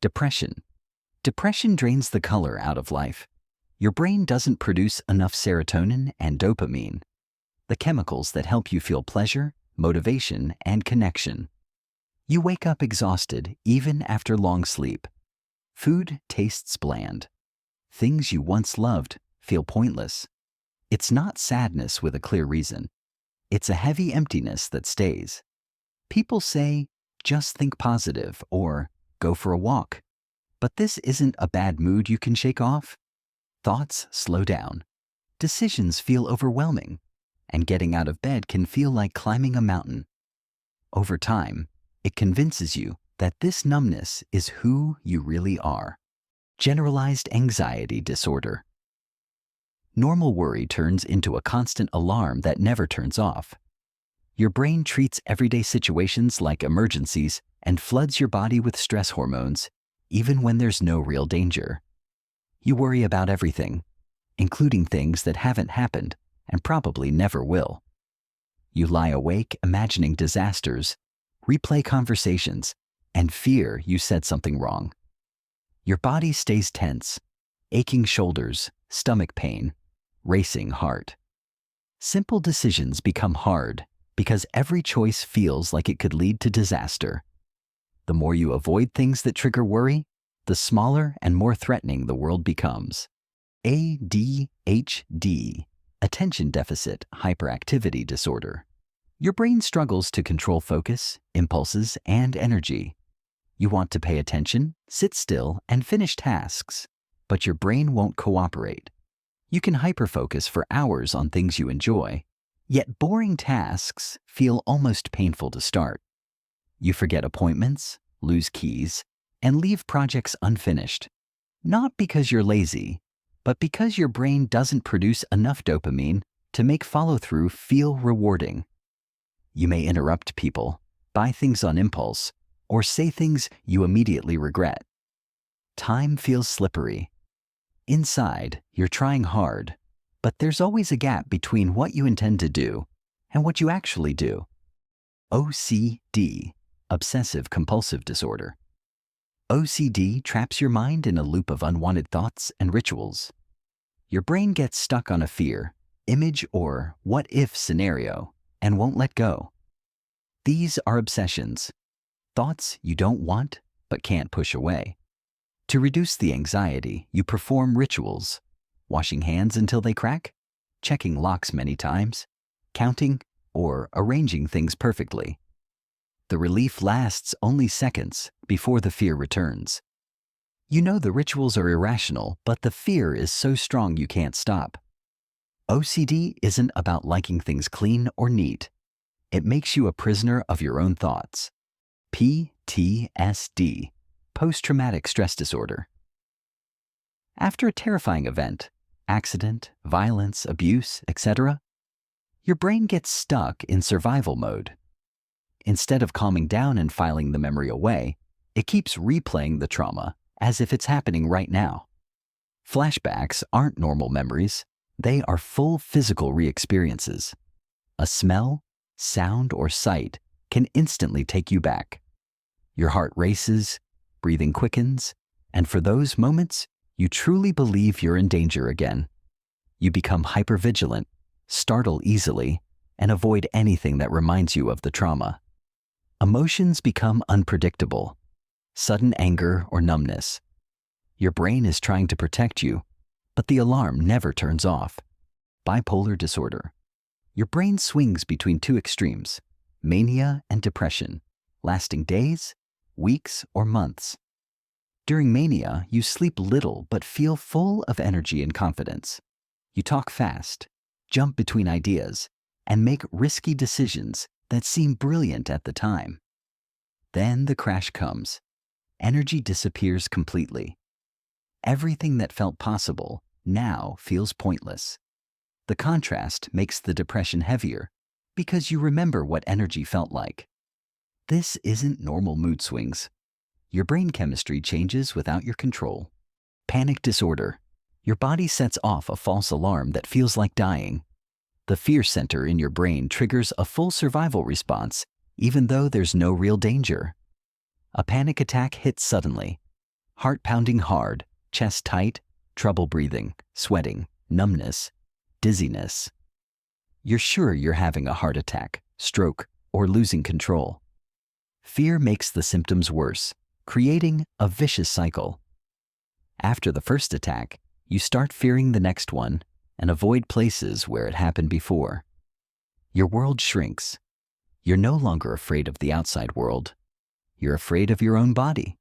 Depression. Depression drains the color out of life. Your brain doesn't produce enough serotonin and dopamine, the chemicals that help you feel pleasure, motivation, and connection. You wake up exhausted even after long sleep. Food tastes bland. Things you once loved feel pointless. It's not sadness with a clear reason. It's a heavy emptiness that stays. People say, just think positive or go for a walk. But this isn't a bad mood you can shake off. Thoughts slow down. Decisions feel overwhelming. And getting out of bed can feel like climbing a mountain. Over time, it convinces you that this numbness is who you really are. Generalized anxiety disorder. Normal worry turns into a constant alarm that never turns off. Your brain treats everyday situations like emergencies and floods your body with stress hormones, even when there's no real danger. You worry about everything, including things that haven't happened and probably never will. You lie awake imagining disasters, replay conversations, and fear you said something wrong. Your body stays tense, aching shoulders, stomach pain, racing heart. Simple decisions become hard because every choice feels like it could lead to disaster. The more you avoid things that trigger worry, the smaller and more threatening the world becomes. ADHD, Attention Deficit Hyperactivity Disorder. Your brain struggles to control focus, impulses, and energy. You want to pay attention, sit still, and finish tasks, but your brain won't cooperate. You can hyperfocus for hours on things you enjoy, yet boring tasks feel almost painful to start. You forget appointments, lose keys, and leave projects unfinished. Not because you're lazy, but because your brain doesn't produce enough dopamine to make follow-through feel rewarding. You may interrupt people, buy things on impulse, or say things you immediately regret. Time feels slippery. Inside, you're trying hard, but there's always a gap between what you intend to do and what you actually do. OCD, Obsessive-Compulsive Disorder. OCD traps your mind in a loop of unwanted thoughts and rituals. Your brain gets stuck on a fear, image, or what-if scenario and won't let go. These are obsessions, thoughts you don't want but can't push away. To reduce the anxiety, you perform rituals, washing hands until they crack, checking locks many times, counting, or arranging things perfectly. The relief lasts only seconds before the fear returns. You know the rituals are irrational, but the fear is so strong you can't stop. OCD isn't about liking things clean or neat. It makes you a prisoner of your own thoughts. PTSD, Post-Traumatic Stress Disorder. After a terrifying event, accident, violence, abuse, etc., your brain gets stuck in survival mode. Instead of calming down and filing the memory away, it keeps replaying the trauma as if it's happening right now. Flashbacks aren't normal memories. They are full physical re-experiences. A smell, sound, or sight can instantly take you back. Your heart races, breathing quickens, and for those moments, you truly believe you're in danger again. You become hypervigilant, startle easily, and avoid anything that reminds you of the trauma. Emotions become unpredictable, sudden anger or numbness. Your brain is trying to protect you, but the alarm never turns off. Bipolar disorder. Your brain swings between two extremes, mania and depression, lasting days, weeks, or months. During mania, you sleep little but feel full of energy and confidence. You talk fast, jump between ideas, and make risky decisions that seem brilliant at the time. Then the crash comes. Energy disappears completely. Everything that felt possible now feels pointless. The contrast makes the depression heavier because you remember what energy felt like. This isn't normal mood swings. Your brain chemistry changes without your control. Panic disorder. Your body sets off a false alarm that feels like dying. The fear center in your brain triggers a full survival response, even though there's no real danger. A panic attack hits suddenly. Heart pounding hard, chest tight, trouble breathing, sweating, numbness, dizziness. You're sure you're having a heart attack, stroke, or losing control. Fear makes the symptoms worse, creating a vicious cycle. After the first attack, you start fearing the next one and avoid places where it happened before. Your world shrinks. You're no longer afraid of the outside world. You're afraid of your own body.